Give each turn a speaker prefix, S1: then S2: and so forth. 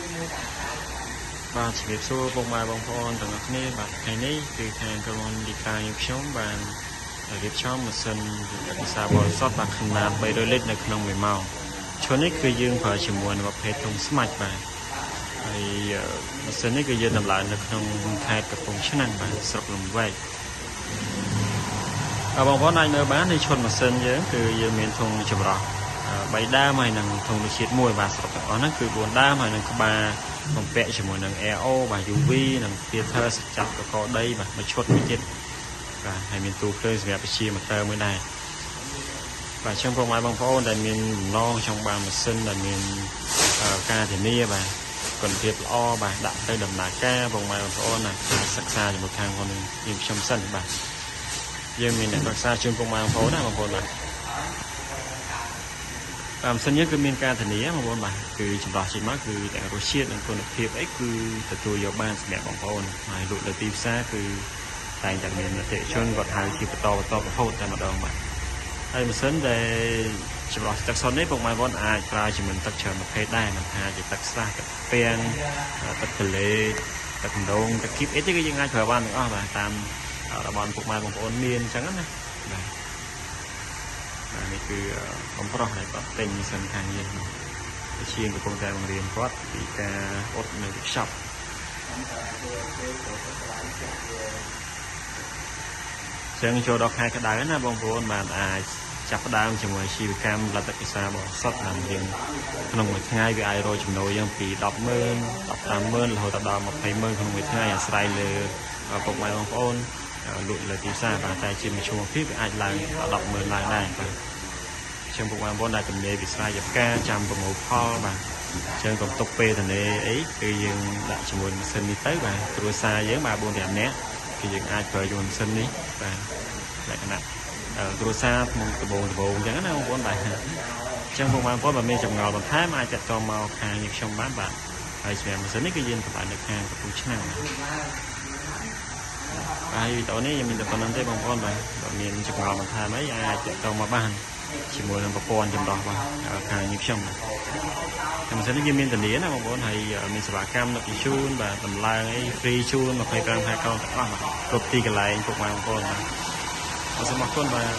S1: បាទជំរាបសួរពុកម៉ែបងប្អូនទាំងអស់គ្នាបាទថ្ងៃនេះគឺខាងក្រុមហ៊ុនឌីកាយើងខ្ញុំបានរៀបចំម៉ាស៊ីនពិសាបរិសុទ្ធបាទខនាត300លីត្រនៅក្នុង1ម៉ោងឈុននេះគឺយើងប្រើជាមួយនឹងប្រភេទធុងស្មាច់បាទហើយម៉ាស៊ីននេះគឺយើងដំឡើងនៅក្នុងខេត្តកំពង់ឆ្នាំងបាទស្រុកលំវែកបងប្អូនអាចមើលបាននៃឈុនម៉ាស៊ីនយើងគឺយើងមានធុងចម្រោះ3ដើមហើយនឹងធុងលជាតិ1បាទស្រុកទាំងអស់ហ្នឹងគឺ4ដើមហើយនឹងក្បាលបំពាក់ជាមួយនឹង AO បាទ UV និង filter សចាប់កកដីបាទមួយឈុតមួយទៀតបាទហើយមានទូភ្លើងសម្រាប់បញ្ជាម៉ូទ័រមួយដែរបាទចឹងពុកម៉ែបងប្អូនដែលមានបំណងចង់បានម៉ាស៊ីនដែលមានការធានាបាទគុណភាពល្អបាទដាក់ទៅដំណើរការពុកម៉ែបងប្អូនណាសិក្សាជាមួយខាងខ្លួនយើងខ្ញុំសិនបាទយើងមានអ្នកប្រឹក្សាជូនពុកម៉ែបងប្អូនណាបងប្អូនបាទម៉ាស៊ីននេះគឺមានការធានាបងប្អូនបាទគឺចម្រោះចេញមកគឺទាំងរសជាតិនិងគុណភាពអីគឺទទួលយកបានសម្រាប់បងប្អូនហើយលក់ទៅទីផ្សារគឺតែងតែមានអតិថិជនគាត់ហៅជាបន្តរហូតតែម្ដងបាទហើយម៉ាស៊ីនដែលចម្រោះទឹកសុទ្ធនេះពុកម៉ែបងប្អូនអាចប្រើជាមួយទឹកច្រើនប្រភេទដែរមិនថាជាទឹកស្រះទឹកពាំងទឹកទន្លេទឹកដងទឹកគៀបអីទេគឺយើងអាចប្រើបានទាំងអស់បាទតាមរបស់ពុកម៉ែបងប្អូនមានអញ្ចឹងណាបាទនេះគឺបំប្រុសដែលគាត់ទិញម៉ាស៊ីនខាងយើងជាងកំពុងតែបង្រៀនគាត់ពីការអ៊ុតនៅទីខ្ចប់ចឹងចូលដល់ខែក្តៅណាបងប្អូនបានអាចចាប់ផ្ដើមជាមួយអាជីវកម្មផលិតពិសាបរិសុទ្ធតាមយើងក្នុងមួយថ្ងៃវាអាចរកចំណូលយើងពី100000 150000រហូតដល់200000ក្នុងមួយថ្ងៃអាស្រ័យលើពុកម៉ែបងប្អូនលក់លើទីផ្សារបាទតែជាមធ្យមភាពវាអាចឡើងដល់100000ឡើងដែរបាទចឹងពុកម៉ែបងប្អូនដែលទំនេរវិស័យការចាំប្រមូលផលបាទចឹងកុំទុកពេលទំនេរអីគឺយើងដាក់ជាមួយម៉ាស៊ីននេះទៅបាទគ្រួសារយើងបាទ4 5នាក់គឺយើងអាចប្រើយកម៉ាស៊ីននេះបាទលក្ខណៈគ្រួសារក្នុងដបងចឹងណាបងប្អូនបាទចឹងពុកម៉ែបងប្អូនបើមានចម្ងល់បន្ថែមអាចចាត់តមកខាងខ្ញុំបានបាទហើយសម្រាប់ម៉ាស៊ីននេះគឺយើងសម្រាប់នៅខាងកំពង់ឆ្នាំងហើយវីដេអូនេះខ្ញុំមានតែប៉ុណ្្នឹងទេបងប្អូនបាទបើមានចម្ងល់បន្ថែមអីអាចចាត់តមកបានជាមួយនឹងប្រព័ន្ធចម្រោះរបស់ខាងខ្ញុំបាទម៉ាស៊ីននេះយើងមានធានាណាបងប្អូនហើយមានសេវាកម្មដឹកជញ្ជូនបាទតម្លើងអី free ជូន25ខែកន្លងទាំងអស់បាទគ្រប់ទីកន្លែងពុកម៉ែបងប្អូនបាទសូមអរគុណបាទ